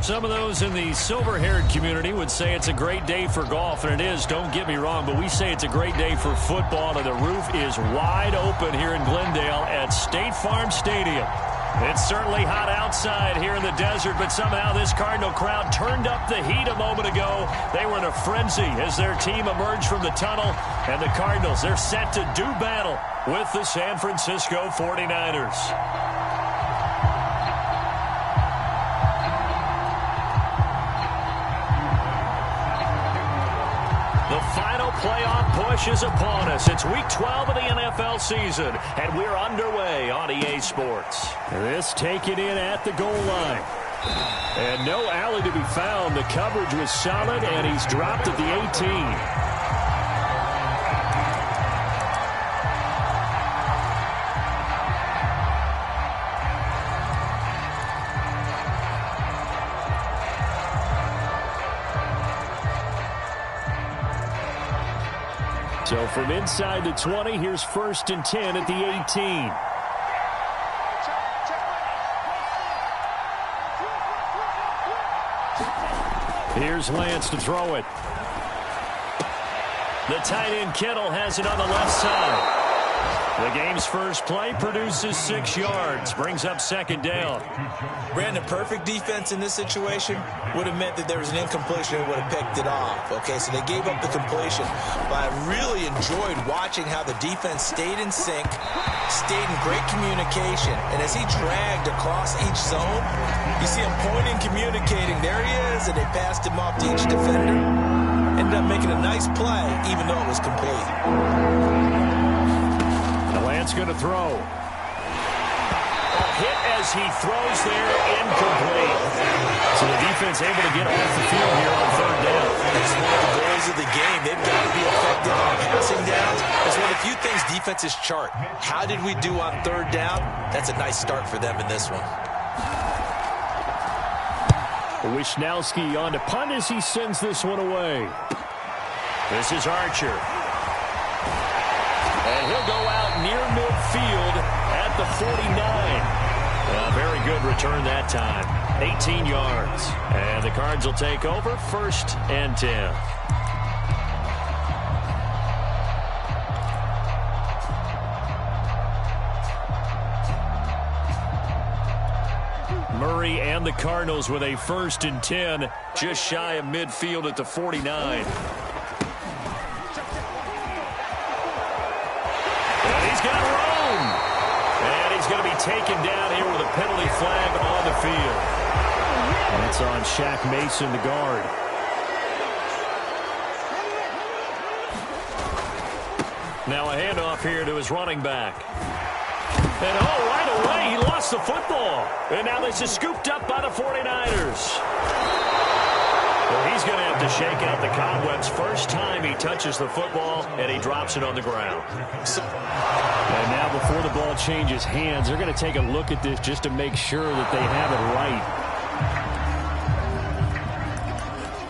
Some of those in the silver-haired community would say it's a great day for golf, and it is, don't get me wrong, but we say it's a great day for football, and the roof is wide open here in Glendale at State Farm Stadium. It's certainly hot outside here in the desert, but somehow this Cardinal crowd turned up the heat a moment ago. They were in a frenzy as their team emerged from the tunnel, and the Cardinals, they're set to do battle with the San Francisco 49ers. The final playoff push is upon us. It's Week 12 of the NFL season, and we're underway on EA Sports. This taken in at the goal line. And no alley to be found. The coverage was solid, and he's dropped at the 18. So from inside the 20, here's 1st and 10 at the 18. Here's Lance to throw it. The tight end Kittle has it on the left side. The game's first play produces 6 yards, brings up 2nd down. Brandon, perfect defense in this situation would have meant that there was an incompletion and would have picked it off. Okay, so they gave up the completion. But I really enjoyed watching how the defense stayed in sync, stayed in great communication. And as he dragged across each zone, you see him pointing, communicating. There he is, and they passed him off to each defender. Ended up making a nice play, even though it was complete. Lance going to throw. A hit as he throws there, incomplete. So the defense able to get off the field here on 3rd down. That's one of the goals of the game. They've got to be effective on passing downs. That's one of the few things defenses chart. How did we do on 3rd down? That's a nice start for them in this one. Wishnowski on to punt as he sends this one away. This is Archer. And he'll go out near midfield at the 49. Very good return that time. 18 yards. And the Cards will take over 1st and 10. Murray and the Cardinals with a 1st and 10, just shy of midfield at the 49. Taken down here with a penalty flag on the field. That's on Shaq Mason, the guard. Now a handoff here to his running back. And right away, he lost the football. And now this is scooped up by the 49ers. Well, he's going to have to shake out the cobwebs. First time he touches the football, and he drops it on the ground. And now before the ball changes hands, they're going to take a look at this just to make sure that they have it right.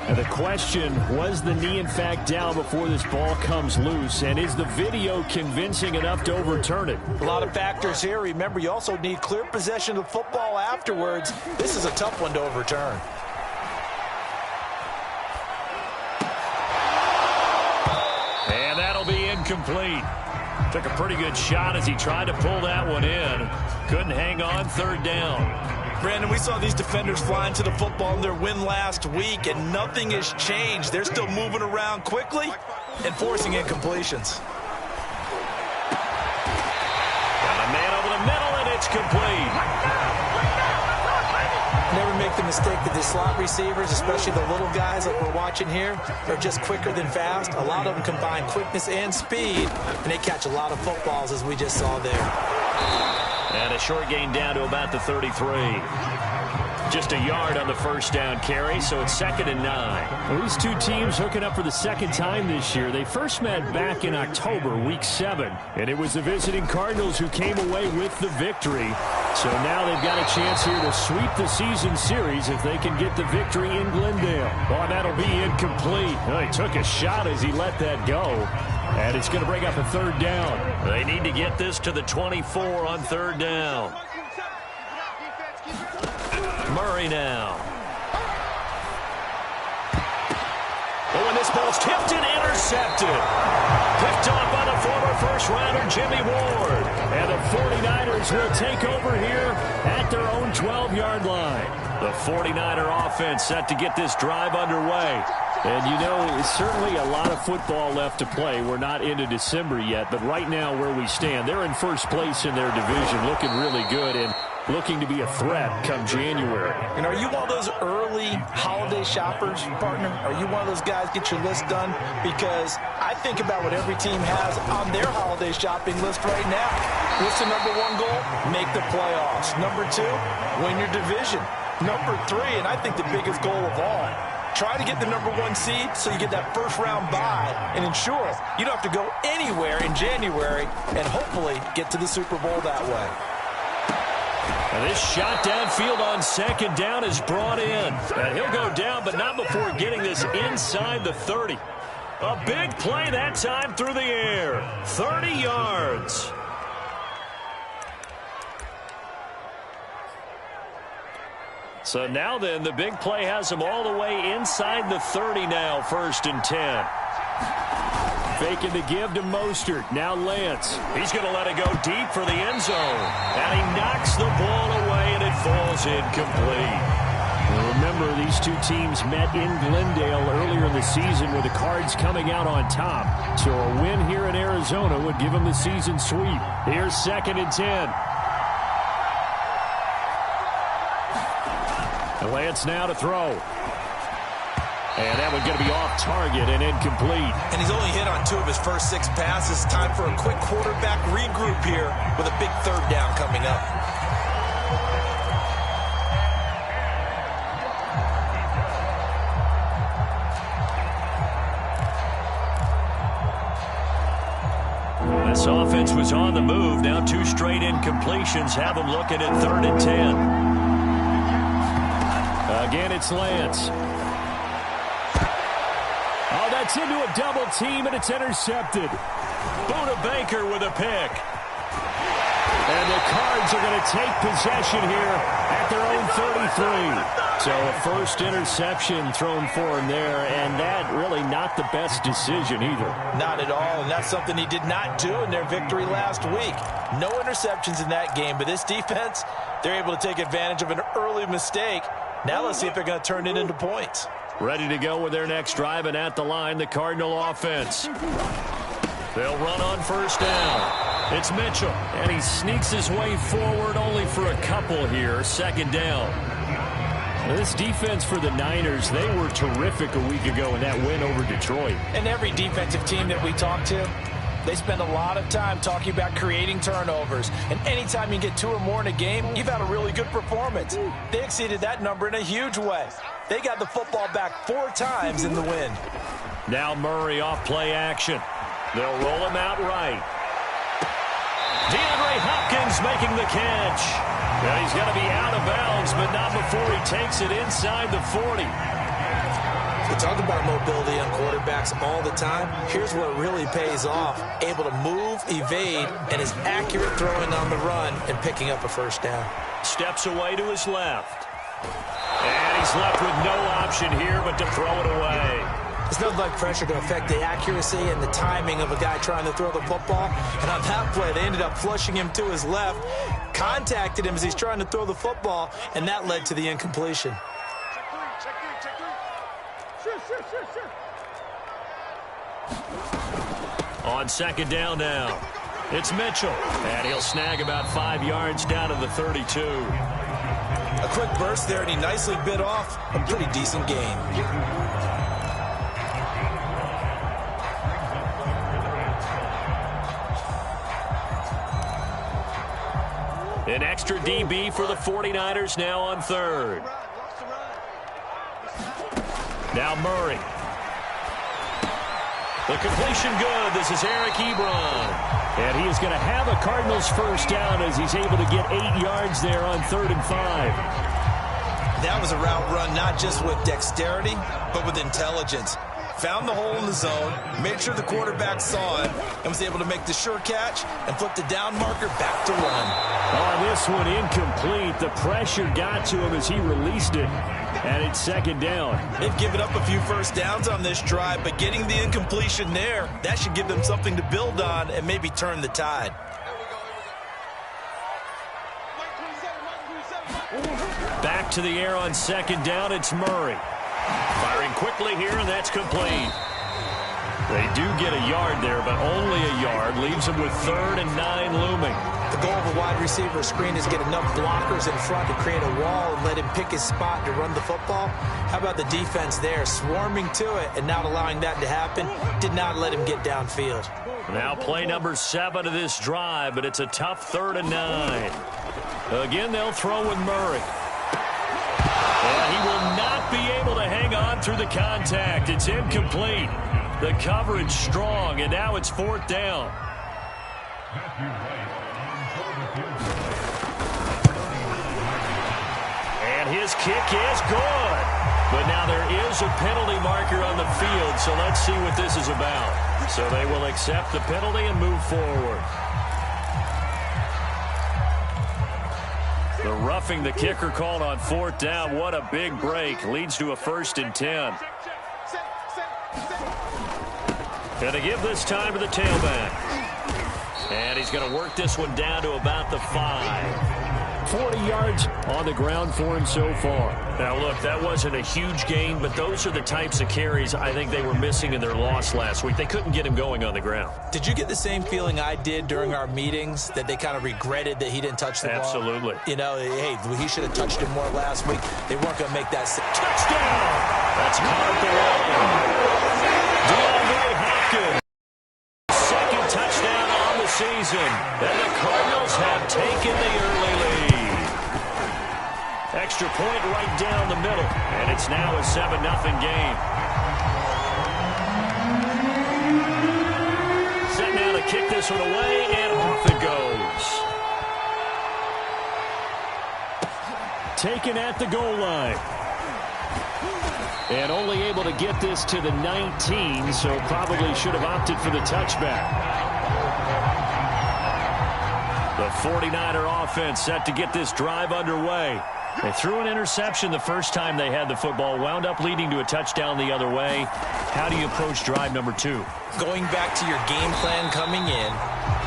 And the question, was the knee in fact down before this ball comes loose? And is the video convincing enough to overturn it? A lot of factors here. Remember, you also need clear possession of the football afterwards. This is a tough one to overturn. And that'll be incomplete. Took a pretty good shot as he tried to pull that one in. Couldn't hang on, 3rd down. Brandon, we saw these defenders flying to the football in their win last week, and nothing has changed. They're still moving around quickly and forcing incompletions. Got a man over the middle, and it's complete. Never make the mistake that the slot receivers, especially the little guys like we're watching here, are just quicker than fast. A lot of them combine quickness and speed, and they catch a lot of footballs, as we just saw there. And a short gain down to about the 33. Just a yard on the 1st down carry, so it's 2nd and 9. Well, these two teams hooking up for the 2nd time this year. They first met back in October, Week 7. And it was the visiting Cardinals who came away with the victory. So now they've got a chance here to sweep the season series if they can get the victory in Glendale. Oh, that'll be incomplete. Oh, he took a shot as he let that go. And it's going to bring up a 3rd down. They need to get this to the 24 on 3rd down. Murray now. this ball's tipped and intercepted. Picked off by the former first-rounder Jimmy Ward. And the 49ers will take over here at their own 12-yard line. The 49er offense set to get this drive underway. And, you know, certainly a lot of football left to play. We're not into December yet, but right now where we stand, they're in first place in their division, looking really good and looking to be a threat come January. And are you one of those early holiday shoppers, partner? Are you one of those guys get your list done? Because I think about what every team has on their holiday shopping list right now. What's the number one goal? Make the playoffs. Number two, win your division. Number three, and I think the biggest goal of all, try to get the number one seed so you get that first round bye and ensure you don't have to go anywhere in January and hopefully get to the Super Bowl that way. And this shot downfield on second down is brought in. And he'll go down, but not before getting this inside the 30. A big play that time through the air. 30 yards. So now then, the big play has him all the way inside the 30 now, 1st and 10. Faking the give to Mostert. Now Lance. He's going to let it go deep for the end zone. And he knocks the ball away, and it falls incomplete. Now remember, these two teams met in Glendale earlier in the season with the Cards coming out on top. So a win here in Arizona would give them the season sweep. Here's 2nd and 10. And Lance now to throw. And that one's going to be off target and incomplete. And he's only hit on 2 of his first 6 passes. Time for a quick quarterback regroup here with a big 3rd down coming up. This offense was on the move. Now 2 straight incompletions have them looking at 3rd and 10. Again, it's Lance. Oh, that's into a double team, and it's intercepted. Buda Baker with a pick. And the Cards are going to take possession here at their own 33. So a first interception thrown for him there, and that really not the best decision either. Not at all, and that's something he did not do in their victory last week. No interceptions in that game, but this defense, they're able to take advantage of an early mistake. Now let's see if they're going to turn it into points. Ready to go with their next drive, and at the line, the Cardinal offense. They'll run on 1st down. It's Mitchell, and he sneaks his way forward only for a couple here. 2nd down. Now, this defense for the Niners, they were terrific a week ago in that win over Detroit. And every defensive team that we talk to, they spend a lot of time talking about creating turnovers. And anytime you get 2 or more in a game, you've had a really good performance. They exceeded that number in a huge way. They got the football back 4 times in the win. Now Murray off play action. They'll roll him out right. DeAndre Hopkins making the catch. And he's going to be out of bounds, but not before he takes it inside the 40. We talk about mobility on quarterbacks all the time. Here's where it really pays off. Able to move, evade, and is accurate throwing on the run and picking up a 1st down. Steps away to his left. And he's left with no option here but to throw it away. There's nothing like pressure to affect the accuracy and the timing of a guy trying to throw the football. And on that play, they ended up flushing him to his left, contacted him as he's trying to throw the football, and that led to the incompletion. On 2nd down now, it's Mitchell. And he'll snag about 5 yards down to the 32. A quick burst there, and he nicely bit off a pretty decent gain. An extra DB for the 49ers now on 3rd. Now Murray. The completion good. This is Eric Ebron. And he is going to have a Cardinals 1st down as he's able to get 8 yards there on 3rd and 5. That was a route run not just with dexterity, but with intelligence. found the hole in the zone, made sure the quarterback saw it, and was able to make the sure catch and flip the down marker back to 1. On this one, incomplete. The pressure got to him as he released it, and it's second down. They've given up a few first downs on this drive, but getting the incompletion there, that should give them something to build on and maybe turn the tide. Back to the air on second down, it's Murray. Firing quickly here, and that's complete. They do get a yard there, but only a yard. Leaves them with 3rd and 9 looming. The goal of a wide receiver screen is get enough blockers in front to create a wall and let him pick his spot to run the football. How about the defense there, swarming to it and not allowing that to happen? Did not let him get downfield. Now play number 7 of this drive, but it's a tough 3rd and 9. Again, they'll throw with Murray. And he will not be able to hang on through the contact. It's incomplete. The coverage strong, and now it's 4th down. And his kick is good. But now there is a penalty marker on the field, so let's see what this is about. So they will accept the penalty and move forward. The roughing the kicker called on 4th down. What a big break. Leads to a 1st and 10. Going to give this time to the tailback. And he's going to work this one down to about the 5. 40 yards on the ground for him so far. Now, look, that wasn't a huge gain, but those are the types of carries I think they were missing in their loss last week. They couldn't get him going on the ground. Did you get the same feeling I did during our meetings, that they kind of regretted that he didn't touch the ball? Absolutely. You know, hey, he should have touched it more last week. They weren't going to make that touchdown. That's caught at the line. DeAndre Hopkins. Second touchdown on the season. And the Cardinals have taken the early lead. Extra point right down the middle. And it's now a 7-0 game. Set now to kick this one away, and off it goes. Taken at the goal line. And only able to get this to the 19, so probably should have opted for the touchback. The 49er offense set to get this drive underway. They threw an interception the first time they had the football, wound up leading to a touchdown the other way. How do you approach drive number 2? Going back to your game plan coming in,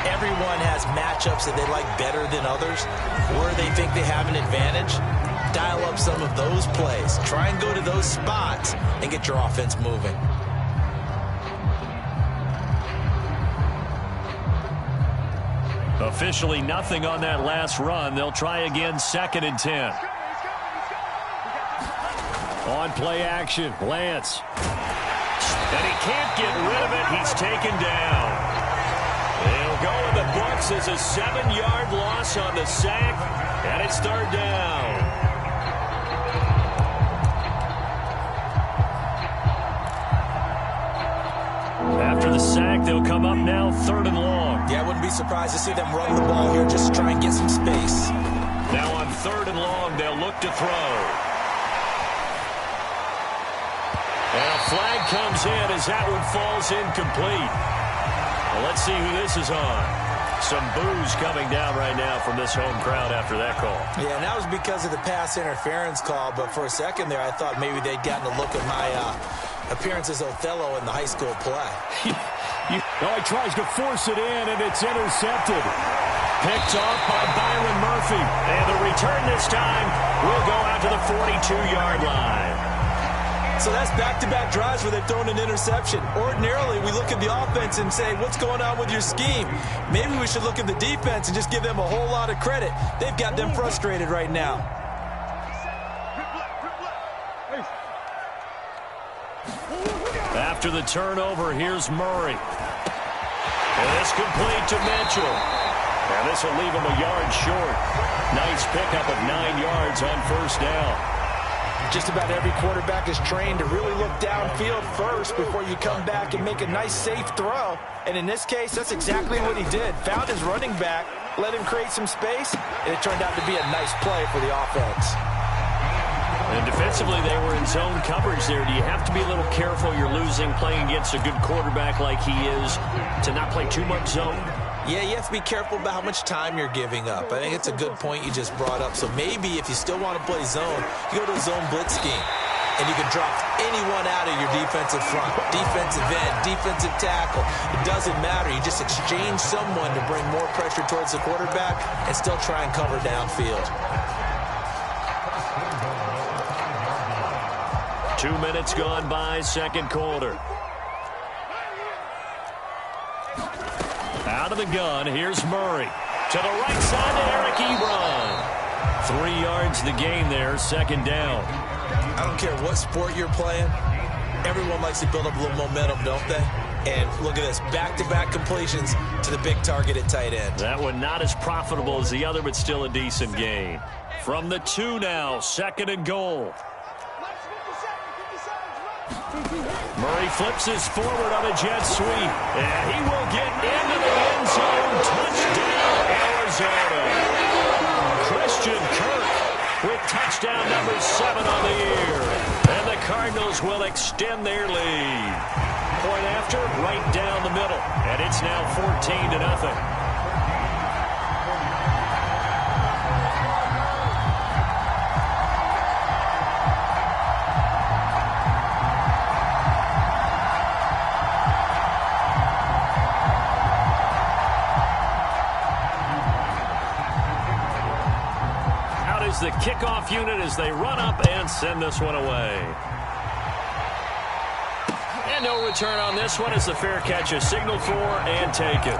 everyone has matchups that they like better than others, where they think they have an advantage. Dial up some of those plays. Try and go to those spots and get your offense moving. Officially nothing on that last run. They'll try again, 2nd and 10. On play action, Lance. And he can't get rid of it. He's taken down. They'll go in the books as a 7-yard loss on the sack, and it's 3rd down. After the sack, they'll come up now 3rd and long. Yeah, I wouldn't be surprised to see them run the ball here just to try and get some space. Now on 3rd and long, they'll look to throw. And a flag comes in as that one falls incomplete. Well, let's see who this is on. Some boos coming down right now from this home crowd after that call. Yeah, and that was because of the pass interference call, but for a second there, I thought maybe they'd gotten a look at my appearance as Othello in the high school play. He tries to force it in, and it's intercepted. Picked off by Byron Murphy. And the return this time will go out to the 42-yard line. So that's back-to-back drives where they've thrown an interception. Ordinarily, we look at the offense and say, what's going on with your scheme? Maybe we should look at the defense and just give them a whole lot of credit. They've got them frustrated right now. After the turnover, here's Murray. And it's complete to Mitchell. And this will leave him a yard short. Nice pickup of 9 yards on 1st down. Just about every quarterback is trained to really look downfield first before you come back and make a nice, safe throw. And in this case, that's exactly what he did. Found his running back, let him create some space, and it turned out to be a nice play for the offense. And defensively, they were in zone coverage there. Do you have to be a little careful? You're losing, playing against a good quarterback like he is, to not play too much zone? Yeah, you have to be careful about how much time you're giving up. I think it's a good point you just brought up. So maybe if you still want to play zone, you go to a zone blitz scheme. And you can drop anyone out of your defensive front, defensive end, defensive tackle. It doesn't matter. You just exchange someone to bring more pressure towards the quarterback and still try and cover downfield. 2 minutes gone by, second quarter. Out of the gun, here's Murray. To the right side to Eric Ebron. 3 yards the gain there, second down. I don't care what sport you're playing. Everyone likes to build up a little momentum, don't they? And look at this, back-to-back completions to the big target at tight end. That one not as profitable as the other, but still a decent gain. From the 2 now, second and goal. Murray flips his forward on a jet sweep, and he will get into the end zone. Touchdown, Arizona. Christian Kirk with touchdown number 7 on the year. And the Cardinals will extend their lead. Point after, right down the middle. And it's now 14-0. The kickoff unit as they run up and send this one away. And no return on this one as the fair catch is signaled for and taken.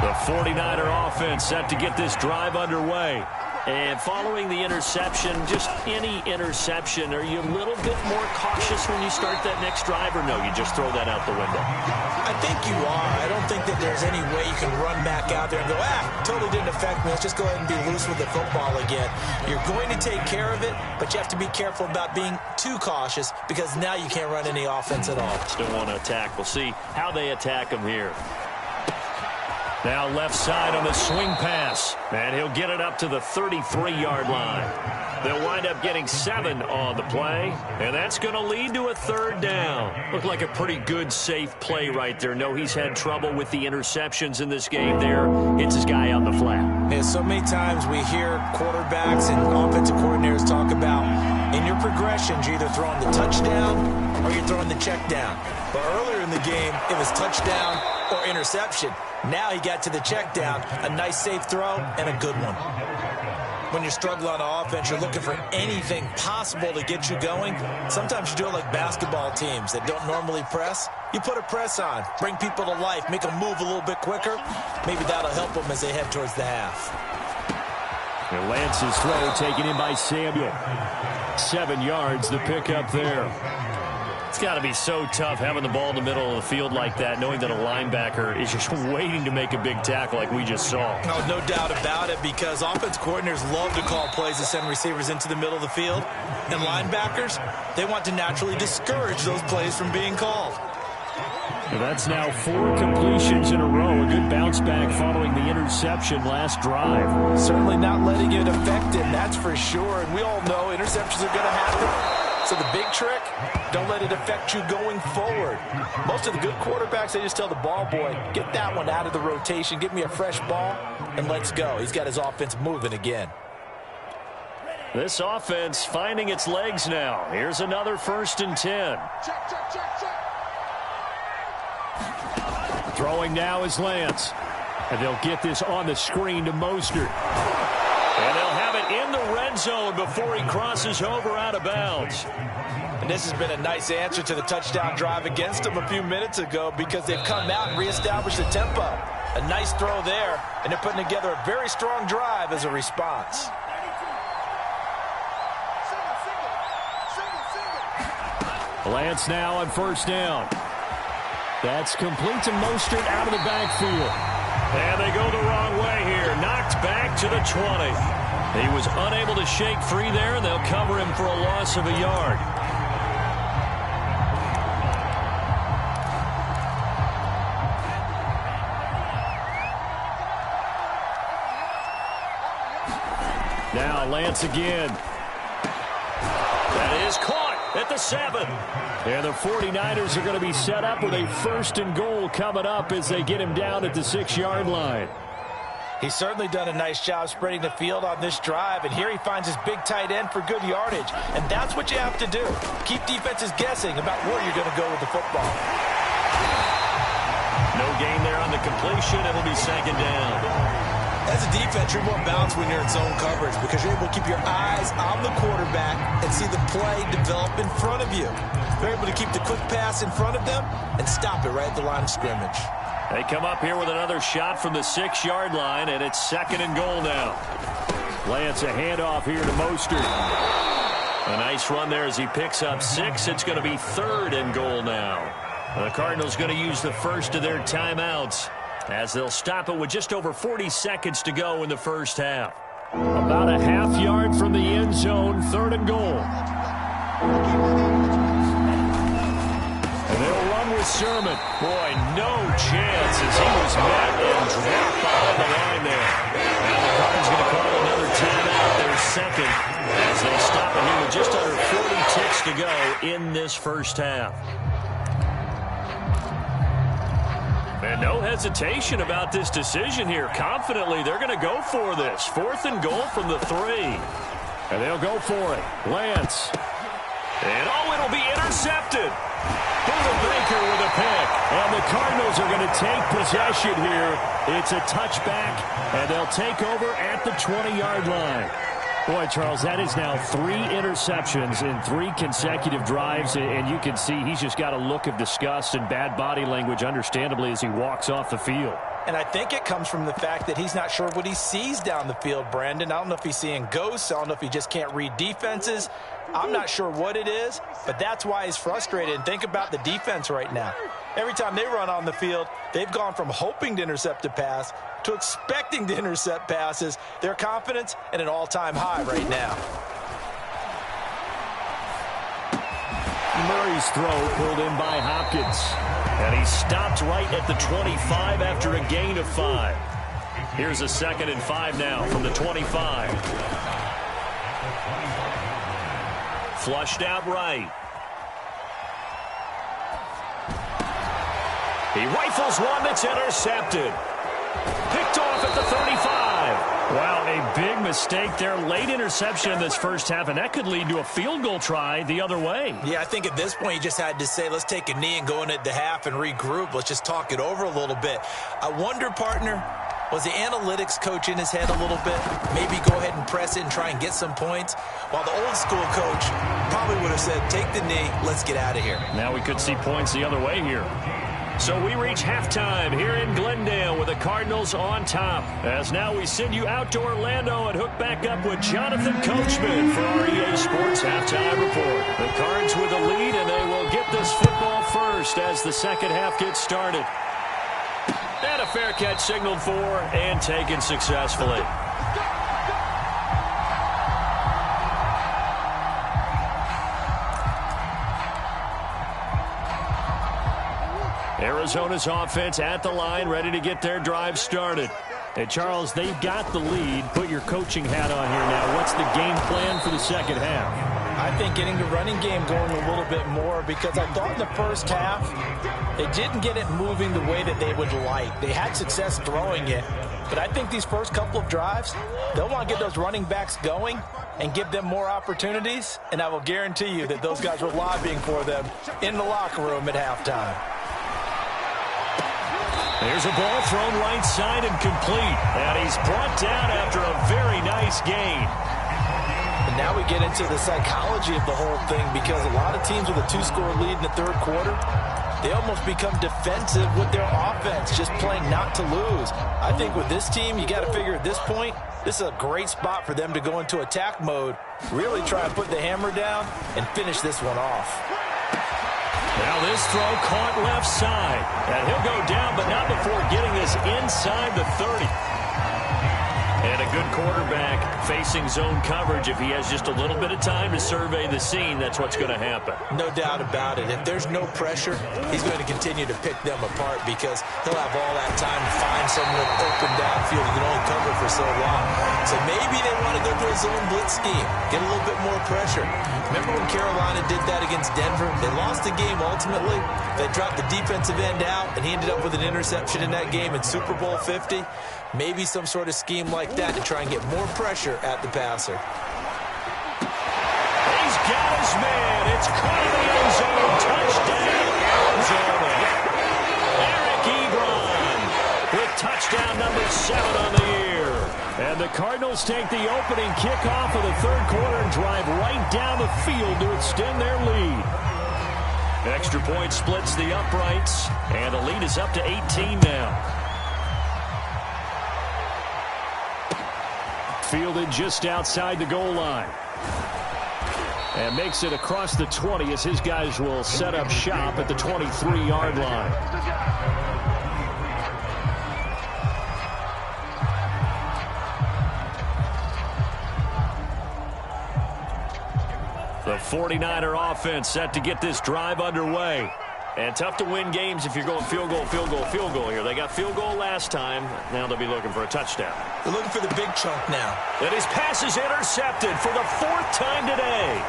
The 49er offense set to get this drive underway. And following the interception, just any interception, are you a little bit more cautious when you start that next drive, or no, you just throw that out the window? I think you are. I don't think that there's any way you can run back out there and go, totally didn't affect me. Let's just go ahead and be loose with the football again. You're going to take care of it, but you have to be careful about being too cautious because now you can't run any offense at all. Still want to attack. We'll see how they attack them here. Now left side on the swing pass. And he'll get it up to the 33-yard line. They'll wind up getting 7 on the play. And that's going to lead to a third down. Looked like a pretty good, safe play right there. No, he's had trouble with the interceptions in this game there. Hits his guy out in the flat. Yeah, so many times we hear quarterbacks and offensive coordinators talk about in your progressions, you're either throwing the touchdown or you're throwing the check down. But earlier in the game, it was touchdown or interception. Now he got to the check down, a nice safe throw, and a good one. When you're struggling on offense, you're looking for anything possible to get you going. Sometimes you do it like basketball teams that don't normally press. You put a press on, bring people to life, make them move a little bit quicker. Maybe that'll help them as they head towards the half. And Lance's throw taken in by Samuel. 7 yards the pickup there. It's got to be so tough having the ball in the middle of the field like that, knowing that a linebacker is just waiting to make a big tackle like we just saw. No doubt about it, because offense coordinators love to call plays to send receivers into the middle of the field. And linebackers, they want to naturally discourage those plays from being called. Well, that's now 4 completions in a row. A good bounce back following the interception last drive. Certainly not letting it affect him, that's for sure. And we all know interceptions are going to happen. So the big trick, don't let it affect you going forward. Most of the good quarterbacks, they just tell the ball boy, get that one out of the rotation, get me a fresh ball, and let's go. He's got his offense moving again. This offense finding its legs now. Here's another 1st and 10. Throwing now is Lance. And they'll get this on the screen to Mostert. And they'll have it in the red zone before he crosses over out of bounds. And this has been a nice answer to the touchdown drive against them a few minutes ago, because they've come out and reestablished the tempo. A nice throw there, and they're putting together a very strong drive as a response. Lance now on 1st down. That's complete to Mostert out of the backfield. And they go the wrong way here. Knocked back to the 20. He was unable to shake free there, and they'll cover him for a loss of a yard. Now Lance again. That is caught at the 7. And the 49ers are going to be set up with a 1st and goal coming up as they get him down at the 6-yard line. He's certainly done a nice job spreading the field on this drive, and here he finds his big tight end for good yardage. And that's what you have to do. Keep defenses guessing about where you're going to go with the football. No gain there on the completion. It'll be 2nd down. As a defense, you're more balanced when you're in zone coverage because you're able to keep your eyes on the quarterback and see the play develop in front of you. You're able to keep the quick pass in front of them and stop it right at the line of scrimmage. They come up here with another shot from the 6-yard line, and it's 2nd and goal now. Lance, a handoff here to Mostert. A nice run there as he picks up 6. It's going to be 3rd and goal now. The Cardinals going to use the first of their timeouts as they'll stop it with just over 40 seconds to go in the first half. About a half yard from the end zone, 3rd and goal. And they'll run with Sermon. Boy, no chance as he was met and dropped behind the line there. Now the Cardinals going to call another timeout, their 2nd, as they stop it here with just under 40 ticks to go in this first half. And no hesitation about this decision here. Confidently, they're going to go for this. 4th and goal from the 3. And they'll go for it. Lance. And, it'll be intercepted. Baker with a pick. And the Cardinals are going to take possession here. It's a touchback, and they'll take over at the 20-yard line. Boy, Charles, that is now 3 interceptions in 3 consecutive drives, and you can see he's just got a look of disgust and bad body language, understandably, as he walks off the field. And I think it comes from the fact that he's not sure what he sees down the field, Brandon. I don't know if he's seeing ghosts. I don't know if he just can't read defenses. I'm not sure what it is, but that's why he's frustrated. And think about the defense right now. Every time they run on the field, they've gone from hoping to intercept a pass to expecting to intercept passes. Their confidence at an all-time high right now. Murray's throw pulled in by Hopkins. And he stopped right at the 25 after a gain of 5. Here's a 2nd and 5 now from the 25. Flushed out right. He rifles one that's intercepted. Picked off at the 35. Wow, a big mistake there. Late interception in this first half, and that could lead to a field goal try the other way. Yeah, I think at this point you just had to say, let's take a knee and go into the half and regroup. Let's just talk it over a little bit. I wonder, partner, was the analytics coach in his head a little bit? Maybe go ahead and press it and try and get some points? While the old school coach probably would have said, take the knee, let's get out of here. Now we could see points the other way here. So we reach halftime here in Glendale with the Cardinals on top. As now we send you out to Orlando and hook back up with Jonathan Coachman for our EA Sports Halftime Report. The Cards with the lead, and they will get this football first as the second half gets started. And a fair catch signaled for and taken successfully. Arizona's offense at the line, ready to get their drive started. Hey, Charles, they've got the lead. Put your coaching hat on here now. What's the game plan for the second half? I think getting the running game going a little bit more, because I thought in the first half they didn't get it moving the way that they would like. They had success throwing it, but I think these first couple of drives, they'll want to get those running backs going and give them more opportunities, and I will guarantee you that those guys were lobbying for them in the locker room at halftime. There's a ball thrown right side and complete. And he's brought down after a very nice gain. And now we get into the psychology of the whole thing, because a lot of teams with a 2-score lead in the third quarter, they almost become defensive with their offense, just playing not to lose. I think with this team, you got to figure at this point, this is a great spot for them to go into attack mode, really try and put the hammer down and finish this one off. Now this throw caught left side. And he'll go down, but not before getting this inside the 30. And a good quarterback facing zone coverage. If he has just a little bit of time to survey the scene, that's what's going to happen. No doubt about it. If there's no pressure, he's going to continue to pick them apart because he'll have all that time to find someone open downfield he can only cover for so long. So maybe they want to go to a zone blitz scheme, get a little bit more pressure. Remember when Carolina did that against Denver? They lost the game ultimately. They dropped the defensive end out, and he ended up with an interception in that game in Super Bowl 50. Maybe some sort of scheme like that to try and get more pressure at the passer. He's got his man. It's caught in the end zone. Touchdown, Arizona. Eric Ebron with touchdown number 7 on the year. And the Cardinals take the opening kickoff of the third quarter and drive right down the field to extend their lead. Extra point splits the uprights, and the lead is up to 18 now. Fielded just outside the goal line. And makes it across the 20 as his guys will set up shop at the 23-yard line. The 49er offense set to get this drive underway. And tough to win games if you're going field goal, field goal, field goal here. They got field goal last time. Now they'll be looking for a touchdown. They're looking for the big chunk now. And his pass is intercepted for the 4th time today.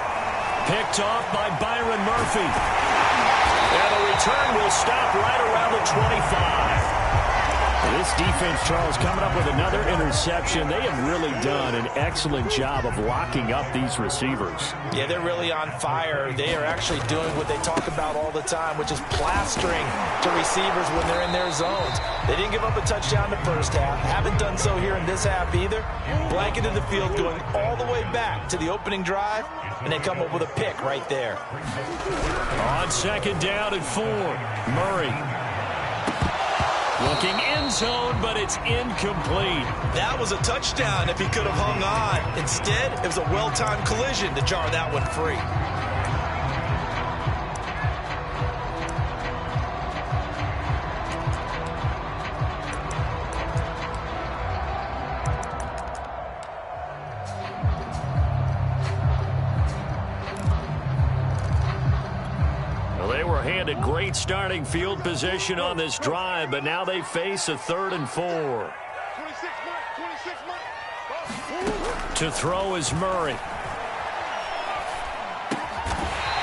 Picked off by Byron Murphy. And the return will stop right around the 25. This defense, Charles, coming up with another interception. They have really done an excellent job of locking up these receivers. Yeah, they're really on fire. They are actually doing what they talk about all the time, which is plastering to receivers when they're in their zones. They didn't give up a touchdown the first half. Haven't done so here in this half either. Blanketed the field going all the way back to the opening drive, and they come up with a pick right there. On second down and 4, Murray. Looking end zone, but it's incomplete. That was a touchdown if he could have hung on. Instead, it was a well-timed collision to jar that one free. Handed great starting field position on this drive, but now they face a 3rd and 4. To throw is Murray.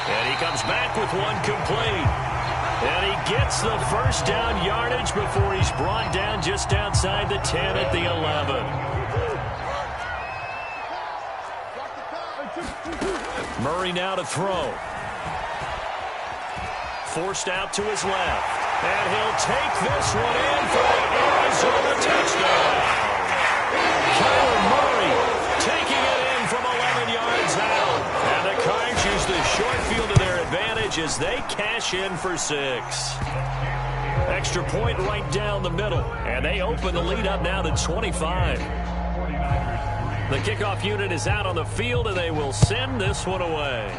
And he comes back with one complete. And he gets the first down yardage before he's brought down just outside the 10 at the 11. Murray now to throw. Forced out to his left. And he'll take this one in for the Arizona touchdown. Kyler Murray taking it in from 11 yards out. And the Cards use the short field to their advantage as they cash in for 6. Extra point right down the middle. And they open the lead up now to 25. The kickoff unit is out on the field, and they will send this one away.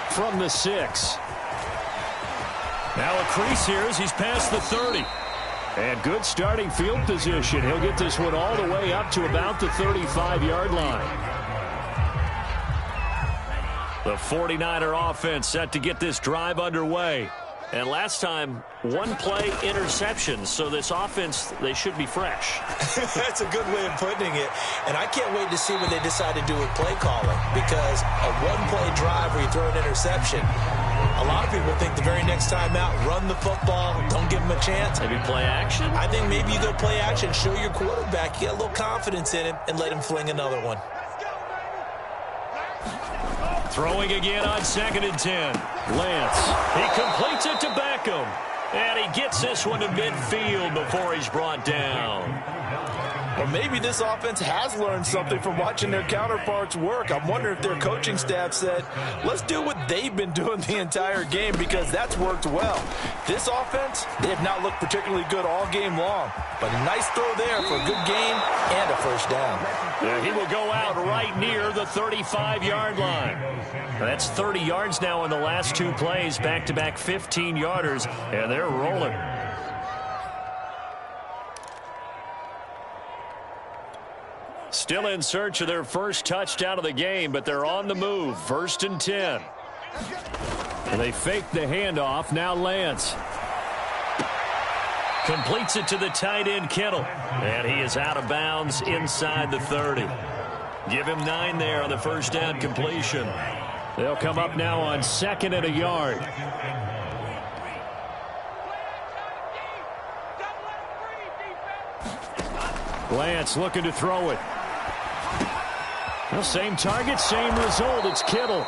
From the 6. Now a crease here as he's past the 30. And good starting field position. He'll get this one all the way up to about the 35-yard line. The 49er offense set to get this drive underway. And last time, 1-play interception. So this offense, they should be fresh. That's a good way of putting it. And I can't wait to see what they decide to do with play calling. Because a 1-play drive where you throw an interception, a lot of people think the very next time out, run the football, don't give them a chance. Maybe play action? I think maybe you go play action, show your quarterback, get a little confidence in him, and let him fling another one. Throwing again on 2nd and 10. Lance. He completes it to Beckham. And he gets this one to midfield before he's brought down. Well, maybe this offense has learned something from watching their counterparts work. I'm wondering if their coaching staff said, let's do what they've been doing the entire game, because that's worked well. This offense, they have not looked particularly good all game long. But a nice throw there for a good gain and a first down. Yeah, he will go out right near the 35-yard line. That's 30 yards now in the last 2 plays, back-to-back 15-yarders, and they're rolling. Still in search of their first touchdown of the game, but they're on the move. 1st and 10. And they fake the handoff. Now Lance completes it to the tight end, Kittle. And he is out of bounds inside the 30. Give him 9 there on the first down completion. They'll come up now on 2nd and a yard. Lance looking to throw it. Well, same target, same result. It's Kittle.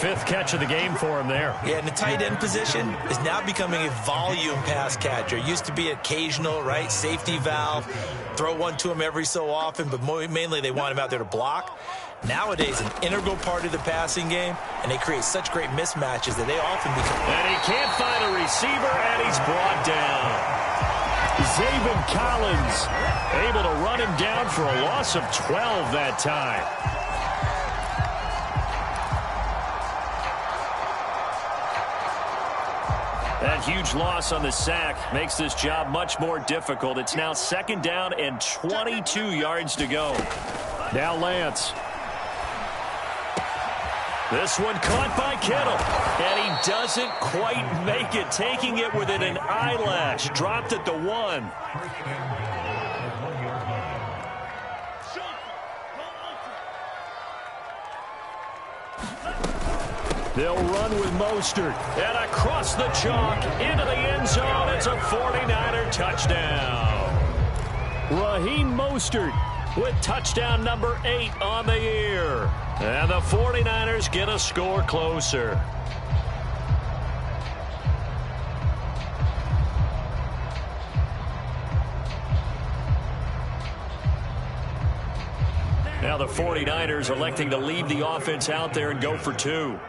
5th catch of the game for him there. Yeah, and the tight end position is now becoming a volume pass catcher. Used to be occasional, right? Safety valve. Throw one to him every so often, but mainly they want him out there to block. Nowadays, an integral part of the passing game, and they create such great mismatches that they often become... And he can't find a receiver, and he's brought down. Zaven Collins able to run him down for a loss of 12 that time. That huge loss on the sack makes this job much more difficult. It's now 2nd down and 22 yards to go. Now Lance. This one caught by Kittle, and he doesn't quite make it, taking it within an eyelash. Dropped at the 1. They'll run with Mostert, and across the chalk into the end zone. It's a 49er touchdown. Raheem Mostert with touchdown number 8 on the year. And the 49ers get a score closer. Now the 49ers electing to leave the offense out there and go for 2.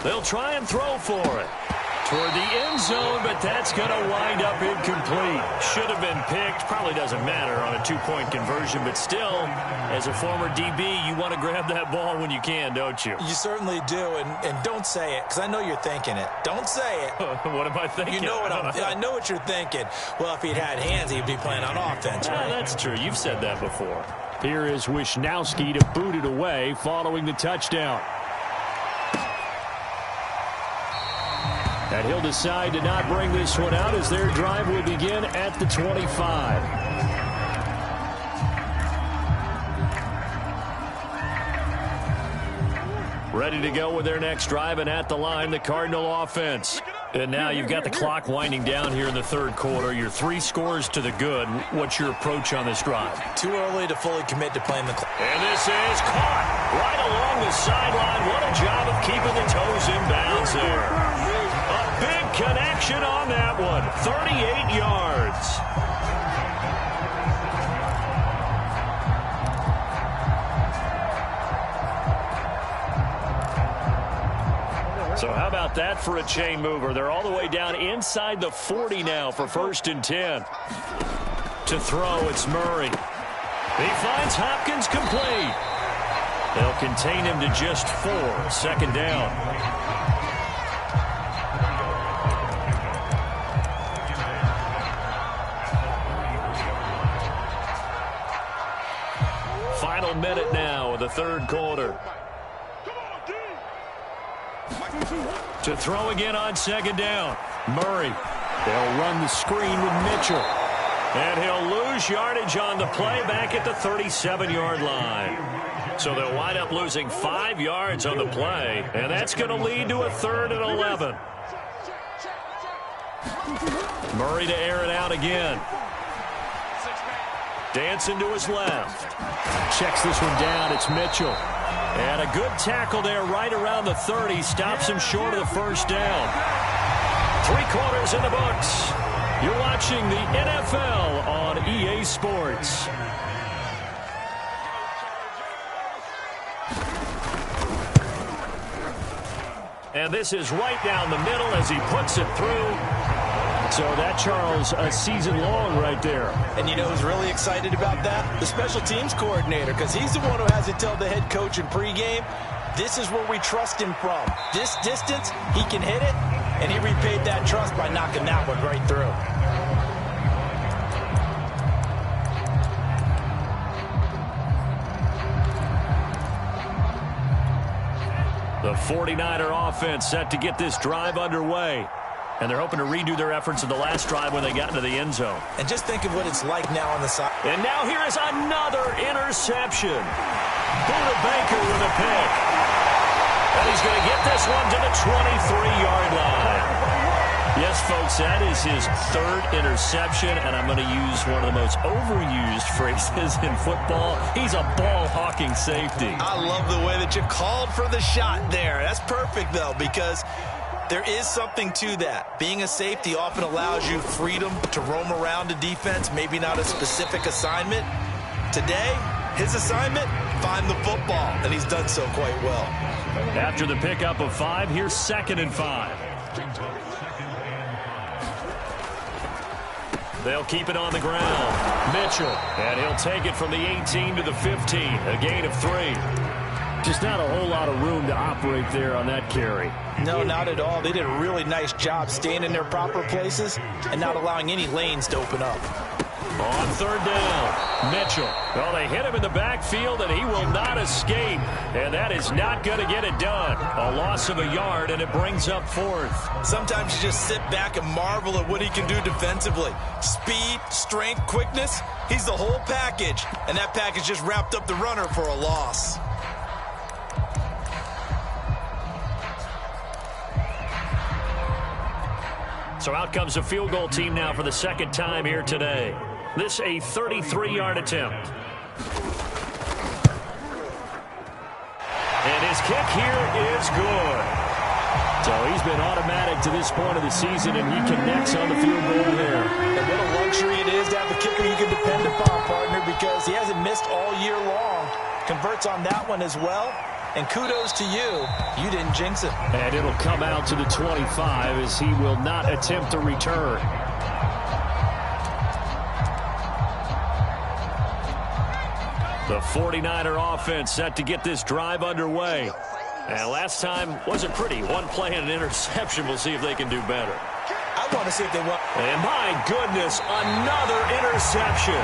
They'll try and throw for it. Toward the end zone, but that's going to wind up incomplete. Should have been picked. Probably doesn't matter on a 2-point conversion, but still, as a former DB, you want to grab that ball when you can, don't you? You certainly do, and don't say it, because I know you're thinking it. Don't say it. What am I thinking? You know what I know what you're thinking. Well, if he'd had hands, he'd be playing on offense, right? That's true. You've said that before. Here is Wisnowski to boot it away following the touchdown. And he'll decide to not bring this one out as their drive will begin at the 25. Ready to go with their next drive, and at the line, the Cardinal offense. And now you've got the clock winding down here in the 3rd quarter. You're 3 scores to the good. What's your approach on this drive? Too early to fully commit to playing the clock. And this is caught right along the sideline. What a job of keeping the toes in bounds there. A big connection on that one. 38 yards. So how about that for a chain mover? They're all the way down inside the 40 now for 1st and 10. To throw, it's Murray. He finds Hopkins complete. They'll contain him to just 4. 2nd down. Final minute now of the 3rd quarter. To throw again on 2nd down. Murray. They'll run the screen with Mitchell. And he'll lose yardage on the play back at the 37-yard line. So they'll wind up losing 5 yards on the play. And that's going to lead to a 3rd and 11. Murray to air it out again. Dancing to his left. Checks this one down. It's Mitchell. And a good tackle there right around the 30. Stops him short of the 1st down. 3 quarters in the books. You're watching the NFL on EA Sports. And this is right down the middle as he puts it through. So that, Charles, a season long right there. And you know who's really excited about that? The special teams coordinator, because he's the one who has to tell the head coach in pregame, this is where we trust him from. This distance, he can hit it, and he repaid that trust by knocking that one right through. The 49er offense set to get this drive underway. And they're hoping to redo their efforts in the last drive when they got into the end zone. And just think of what it's like now on the side. And now here is another interception. Buda Baker with a pick. And he's going to get this one to the 23-yard line. Yes, folks, that is his third interception, and I'm going to use one of the most overused phrases in football. He's a ball-hawking safety. I love the way that you called for the shot there. That's perfect, though, because there is something to that. Being a safety often allows you freedom to roam around a defense, maybe not a specific assignment. Today, his assignment, find the football, and he's done so quite well. After the pickup of 5, here's 2nd and 5. They'll keep it on the ground. Mitchell, and he'll take it from the 18 to the 15, a gain of 3. Just not a whole lot of room to operate there on that carry. No, not at all. They did a really nice job staying in their proper places and not allowing any lanes to open up. On 3rd down, Mitchell. Well, they hit him in the backfield, and he will not escape. And that is not going to get it done. A loss of a yard, and it brings up 4th. Sometimes you just sit back and marvel at what he can do defensively. Speed, strength, quickness. He's the whole package. And that package just wrapped up the runner for a loss. So out comes a field goal team now for the 2nd time here today. This a 33-yard attempt. And his kick here is good. So he's been automatic to this point of the season, and he connects on the field goal there. And what a luxury it is to have a kicker you can depend upon, partner, because he hasn't missed all year long. Converts on that one as well. And kudos to you. You didn't jinx it. And it'll come out to the 25 as he will not attempt to return. The 49er offense set to get this drive underway. And last time wasn't pretty. One play and an interception. We'll see if they can do better. I want to see if they want. And my goodness, another interception.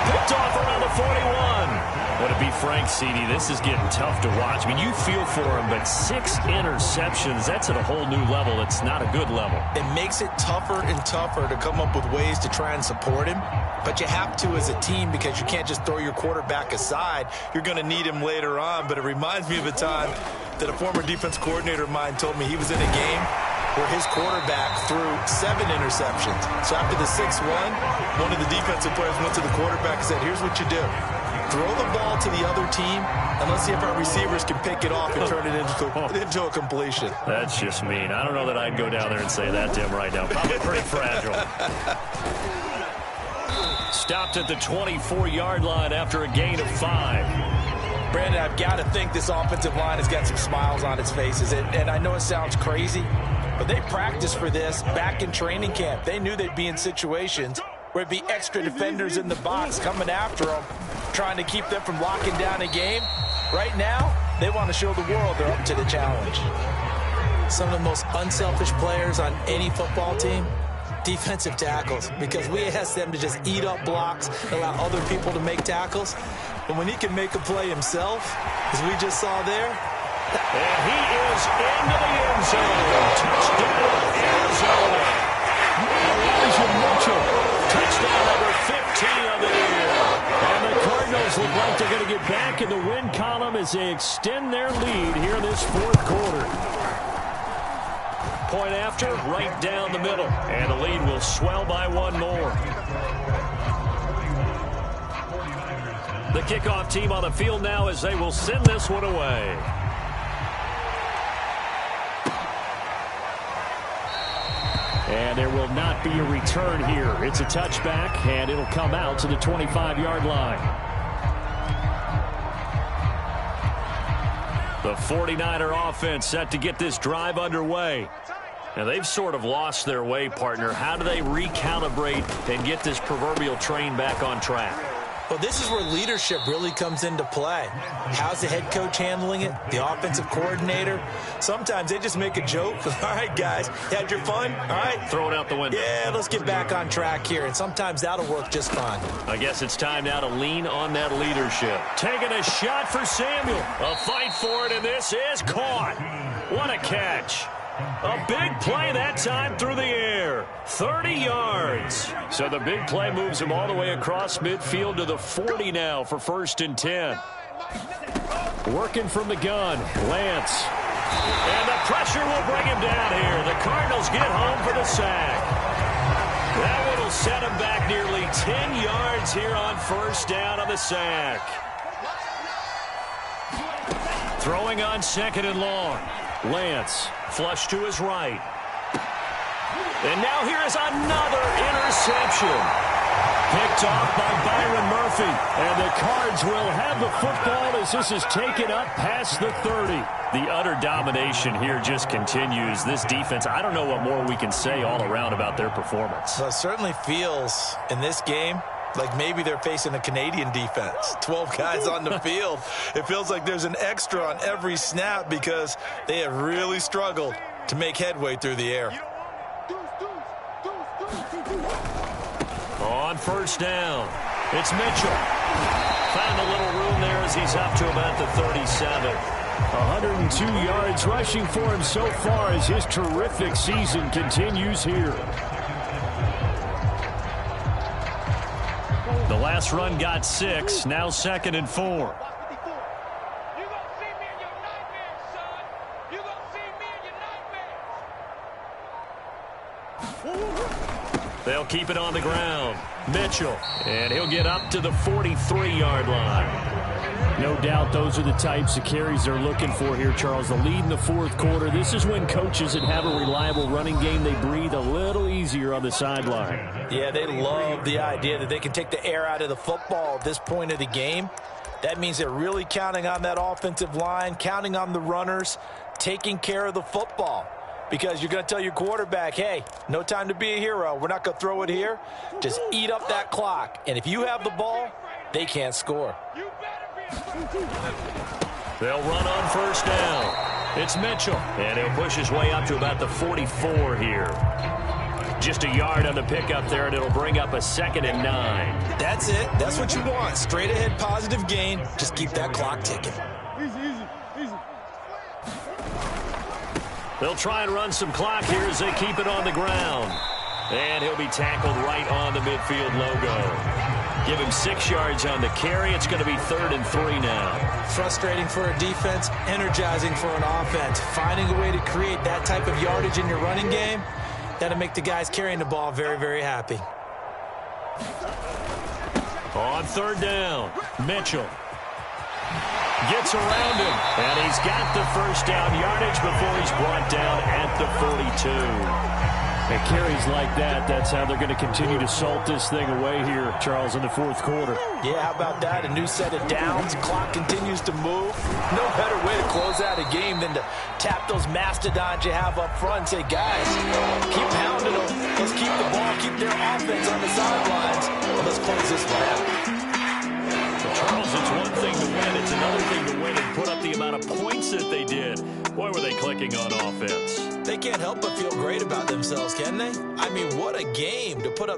Picked off around the 41. But to be frank, CD, this is getting tough to watch. I mean, you feel for him, but 6 interceptions, that's at a whole new level. It's not a good level. It makes it tougher and tougher to come up with ways to try and support him. But you have to as a team because you can't just throw your quarterback aside. You're going to need him later on. But it reminds me of a time that a former defense coordinator of mine told me he was in a game where his quarterback threw 7 interceptions. So after the 6-1, one of the defensive players went to the quarterback and said, here's what you do. Throw the ball to the other team, and let's see if our receivers can pick it off and turn it into a completion. That's just mean. I don't know that I'd go down there and say that to him right now. Probably pretty fragile. Stopped at the 24-yard line after a gain of 5. Brandon, I've got to think this offensive line has got some smiles on its faces. And I know it sounds crazy, but they practiced for this back in training camp. They knew they'd be in situations where it'd be extra defenders in the box coming after them, trying to keep them from locking down a game. Right now, they want to show the world they're up to the challenge. Some of the most unselfish players on any football team, defensive tackles, because we ask them to just eat up blocks, allow other people to make tackles. But when he can make a play himself, as we just saw there. And he is into the end zone. Touchdown, Arizona. Elijah Mitchell. Touchdown number 15 of the year. And the Cardinals look like they're going to get back in the win column as they extend their lead here in this 4th quarter. Point after, right down the middle. And the lead will swell by 1 more. The kickoff team on the field now as they will send this one away. And there will not be a return here. It's a touchback, and it'll come out to the 25-yard line. The 49er offense set to get this drive underway. Now, they've sort of lost their way, partner. How do they recalibrate and get this proverbial train back on track? Well, this is where leadership really comes into play. How's the head coach handling it? The offensive coordinator? Sometimes they just make a joke. All right, guys, you had your fun? All right. Throw it out the window. Yeah, let's get back on track here, and sometimes that'll work just fine. I guess it's time now to lean on that leadership. Taking a shot for Samuel. A fight for it, and this is caught. What a catch. A big play that time through the air. 30 yards. So the big play moves him all the way across midfield to the 40 now for 1st and 10. Working from the gun, Lance. And the pressure will bring him down here. The Cardinals get home for the sack. That one will set him back nearly 10 yards here on 1st down on the sack. Throwing on 2nd and long. Lance, flush to his right. And now here is another interception. Picked off by Byron Murphy. And the Cards will have the football as this is taken up past the 30. The utter domination here just continues. This defense, I don't know what more we can say all around about their performance. Well, it certainly feels in this game like maybe they're facing a Canadian defense. 12 guys on the field. It feels like there's an extra on every snap because they have really struggled to make headway through the air. On 1st down, it's Mitchell. Found a little room there as he's up to about the 37. 102 yards rushing for him so far as his terrific season continues here. The last run got 6, now 2nd and 4. They'll keep it on the ground. Mitchell, and he'll get up to the 43-yard line. No doubt those are the types of carries they're looking for here, Charles. The lead in the 4th quarter. This is when coaches that have a reliable running game, they breathe a little easier on the sideline. Yeah, they love the idea that they can take the air out of the football at this point of the game. That means they're really counting on that offensive line, counting on the runners, taking care of the football. Because you're going to tell your quarterback, hey, no time to be a hero. We're not going to throw it here. Just eat up that clock. And if you have the ball, they can't score. They'll run on 1st down. It's Mitchell, and he'll push his way up to about the 44 here. Just a yard on the pickup there, and it'll bring up a 2nd and 9. That's it. That's what you want. Straight ahead positive gain. Just keep that clock ticking. They'll try and run some clock here as they keep it on the ground. And he'll be tackled right on the midfield logo. Give him 6 yards on the carry. It's going to be 3rd and 3 now. Frustrating for a defense, energizing for an offense. Finding a way to create that type of yardage in your running game, that'll make the guys carrying the ball very, very happy. On 3rd down, Mitchell gets around him, and he's got the 1st down yardage before he's brought down at the 42. And carries like that, that's how they're going to continue to salt this thing away here, Charles, in the 4th quarter. Yeah, how about that? A new set of downs. Clock continues to move. No better way to close out a game than to tap those mastodons you have up front and say, guys, keep pounding them. Let's keep the ball, keep their offense on the sidelines, and let's close this one out. Charles, it's one thing to win. It's another thing to win and put up the amount of points that they did. Boy, were they clicking on offense. They can't help but feel great about themselves, can they? I mean, what a game to put up